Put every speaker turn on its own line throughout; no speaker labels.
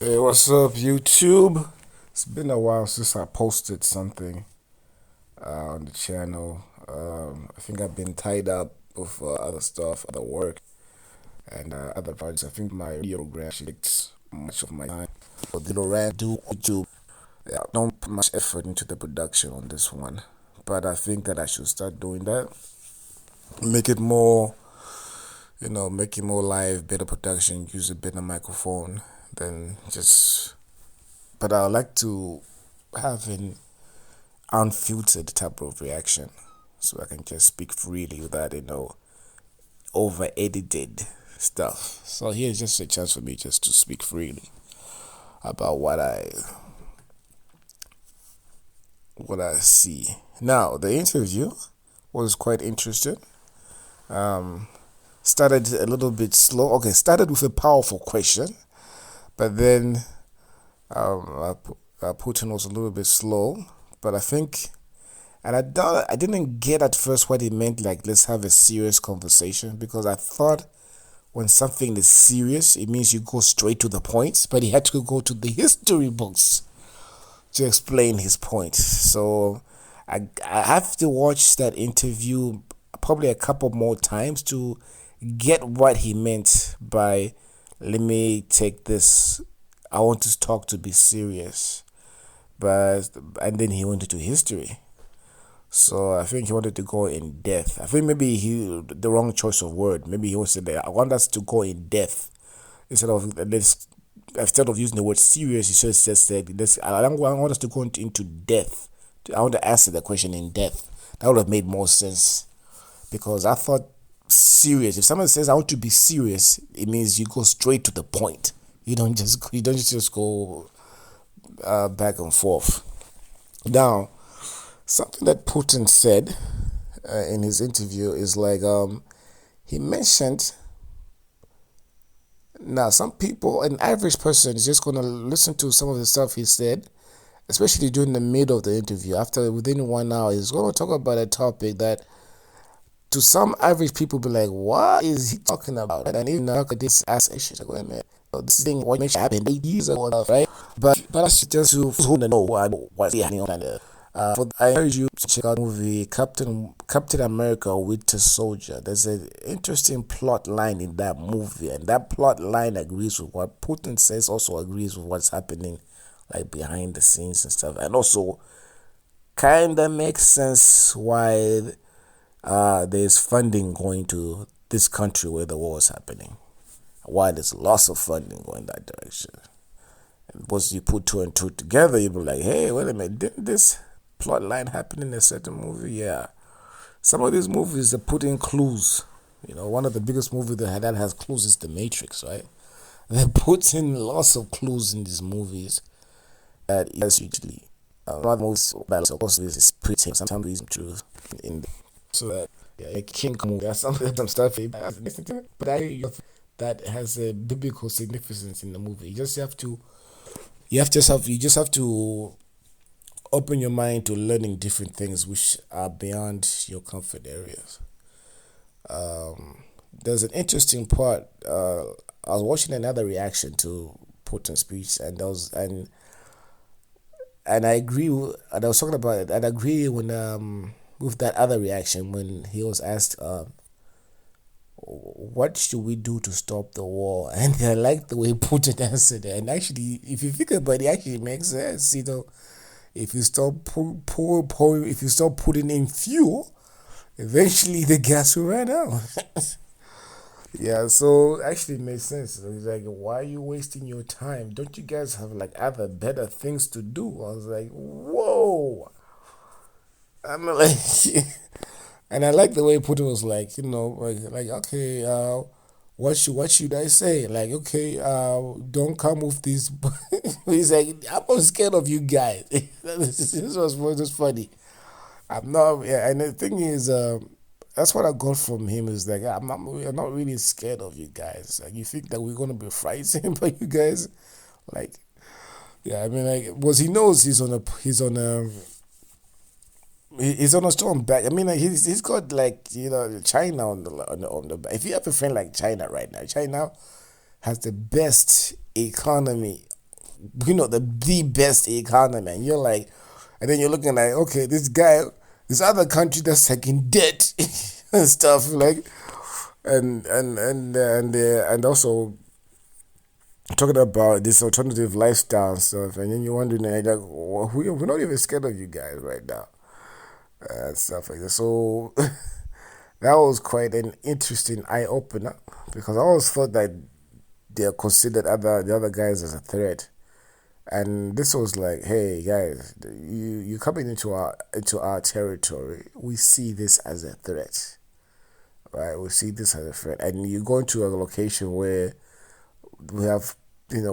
Hey, what's up, YouTube? It's been a while since I posted something on the channel. I think I've been tied up with other stuff, other work, and other projects. I think my video program takes much of my time. For the rant, do YouTube. Yeah, I don't put much effort into the production on this one, but I think that I should start doing that. Make it more, make it more live, better production, use a better microphone than just. But I like to have an unfiltered type of reaction so I can just speak freely without, over edited stuff. So here's just a chance for me just to speak freely about what I see. Now, the interview was quite interesting. Started a little bit slow. Okay, started with a powerful question, but then Putin was a little bit slow. But I think, and I didn't get at first what he meant. Like, let's have a serious conversation, because I thought when something is serious, it means you go straight to the point. But he had to go to the history books to explain his point. So I have to watch that interview probably a couple more times to get what he meant by, let me take this, I want to talk to be serious. And then he went into history. So I think he wanted to go in depth. I think maybe the wrong choice of word. Maybe he said that I want us to go in depth instead of using the word serious. He just said I want us to go into depth. I want to answer the question in depth. That would have made more sense, because I thought serious. If someone says I want to be serious, it means you go straight to the point. You don't just go back and forth. Now, something that Putin said in his interview is like, he mentioned, now some people, an average person is just going to listen to some of the stuff he said, especially during the middle of the interview. Within 1 hour, he's going to talk about a topic that to some average people be like, what is he talking about? And even look at this ass issue. Like, wait a minute, this thing what happened 8 years ago, right? But that's just to know what's happening on there. I urge you to check out the movie Captain America Winter Soldier. There's an interesting plot line in that movie, and that plot line agrees with what Putin says, also agrees with what's happening like behind the scenes and stuff, and also kind of makes sense why there's funding going to this country where the war is happening, why there's lots of funding going that direction. And once you put two and two together, you'll be like, hey, wait a minute, didn't this plot line happen in a certain movie? Yeah. Some of these movies, they put in clues. One of the biggest movies that has clues is The Matrix, right? They put in lots of clues in these movies that is usually not movies, but of course is pretty sometimes reason truth in the, so that yeah, King Kong, there's some stuff, but that has a biblical significance in the movie. You just have to open your mind to learning different things which are beyond your comfort areas. There's an interesting part. I was watching another reaction to Putin's speech, and I agree. And I was talking about it. And I agree with that other reaction when he was asked, "What should we do to stop the war?" And I like the way Putin answered it. And actually, if you think about it, it actually makes sense. If you stop putting in fuel, eventually the gas will run out. Yeah, so actually it makes sense. It's like, why are you wasting your time? Don't you guys have like other better things to do? I was like, whoa. I'm like, and I like the way Putin was like, okay, what should I say? Like, okay, don't come with these. He's like, I'm not scared of you guys. This was just funny. I'm not, yeah, and the thing is, that's what I got from him is like, I'm not really scared of you guys. Like, you think that we're gonna be frightened by you guys? Like, yeah, I mean, like, because he knows he's on a strong back. I mean, like, he's got like China on the back. If you have a friend like China right now, China has the best economy the best economy. And you're like, and then you're looking like, okay, this other country that's like in debt and stuff like, and also talking about this alternative lifestyle and stuff, and then you're wondering like, well, we're not even scared of you guys right now and stuff like that. So that was quite an interesting eye opener because I always thought that they're considered the other guys as a threat. And this was like, hey guys, you coming into our territory. We see this as a threat, right? We see this as a threat, and you go into a location where we have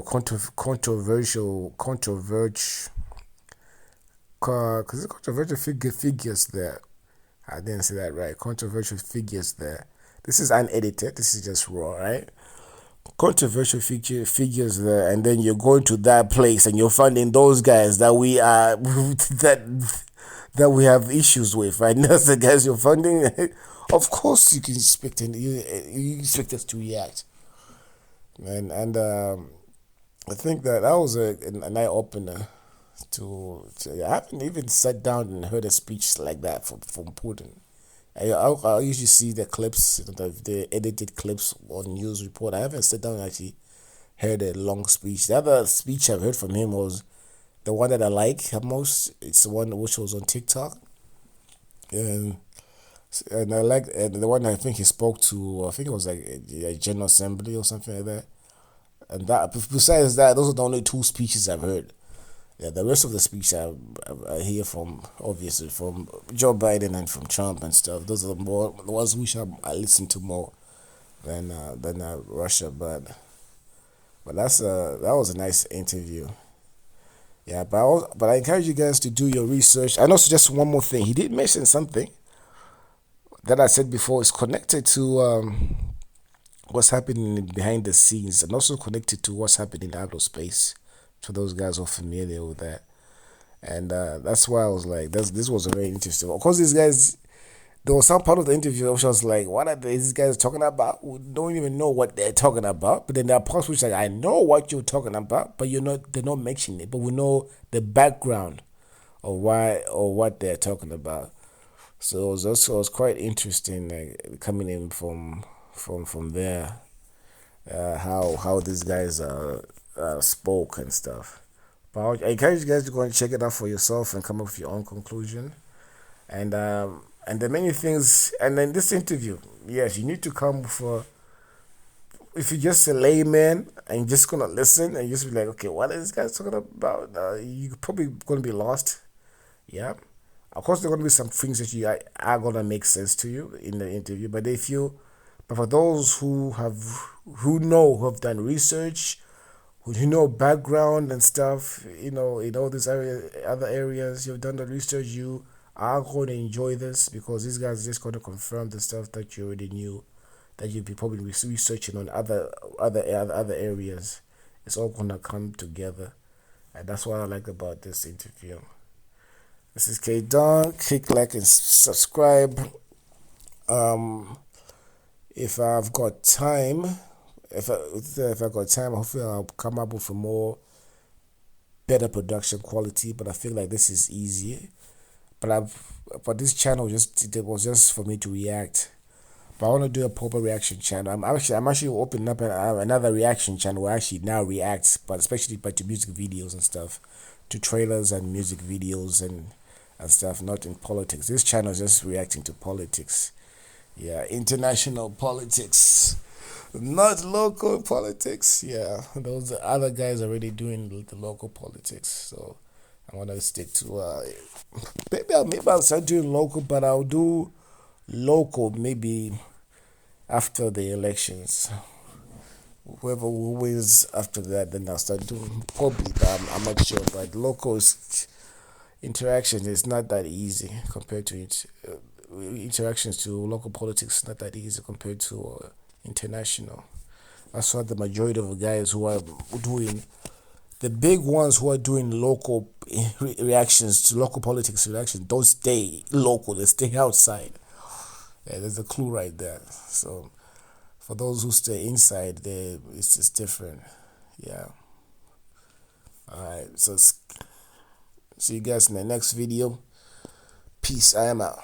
controversial figures there. I didn't say that right. Controversial figures there. This is unedited. This is just raw, right? Controversial figures there, and then you're going to that place and you're finding those guys that we are that we have issues with, right? That's the guys you're funding. Of course, you can expect you expect us to react, and I think that was an eye opener. I haven't even sat down and heard a speech like that from Putin. I usually see the clips, the edited clips on news report. I haven't sat down and actually heard a long speech. The other speech I've heard from him was the one that I like most. It's the one which was on TikTok, and I like and the one I think he spoke to. I think it was like a General Assembly or something like that. And that besides that, those are the only two speeches I've heard. Yeah, the rest of the speech I hear from obviously from Joe Biden and from Trump and stuff. Those are the ones which I listen to more than Russia. But that was a nice interview. Yeah, but I encourage you guys to do your research. And also, just one more thing, he did mention something that I said before is connected to what's happening behind the scenes and also connected to what's happening in outer space. For those guys who are familiar with that, and that's why I was like, this was very interesting. Of course, these guys, there was some part of the interview which I was like, what are these guys talking about? We don't even know what they're talking about. But then there are parts which like, I know what you're talking about, but they're not mentioning it. But we know the background of why or what they're talking about. So it was quite interesting, like, coming in from there, how these guys spoke and stuff. But I encourage you guys to go and check it out for yourself and come up with your own conclusion. And the many things. And then this interview, yes, you need to come for. If you're just a layman and you're just gonna listen and you just be like, okay, what are these guys talking about? You're probably gonna be lost. Yeah. Of course, there are gonna be some things that are gonna make sense to you in the interview. But for those who have done research, who know background and stuff, in all these other areas, you've done the research, you are going to enjoy this because these guys are just going to confirm the stuff that you already knew, that you've been probably researching on other areas. It's all going to come together, and that's what I like about this interview. This is K Don. Click like and subscribe. If I've got time, if I got time, hopefully I'll come up with a more better production quality. But I feel like this is easy. But this channel it was just for me to react. But I want to do a proper reaction channel. I'm actually opening up another reaction channel where I actually now react, but especially to music videos and stuff, to trailers and music videos and stuff, not in politics. This channel is just reacting to politics. Yeah, international politics, not local politics. Yeah, those other guys are already doing the local politics. So I want to stick to maybe I'll start doing local, but I'll do local maybe after the elections. Whoever wins after that, then I'll start doing probably. But I'm not sure. But local interaction is not that easy compared to it. Interactions to local politics not that easy compared to international. That's why the majority of the guys who are doing the big ones who are doing local reactions to local politics reactions don't stay local, they stay outside. Yeah, there's a clue right there. So for those who stay inside, it's just different. Yeah. So see you guys in the next video. Peace. I am out.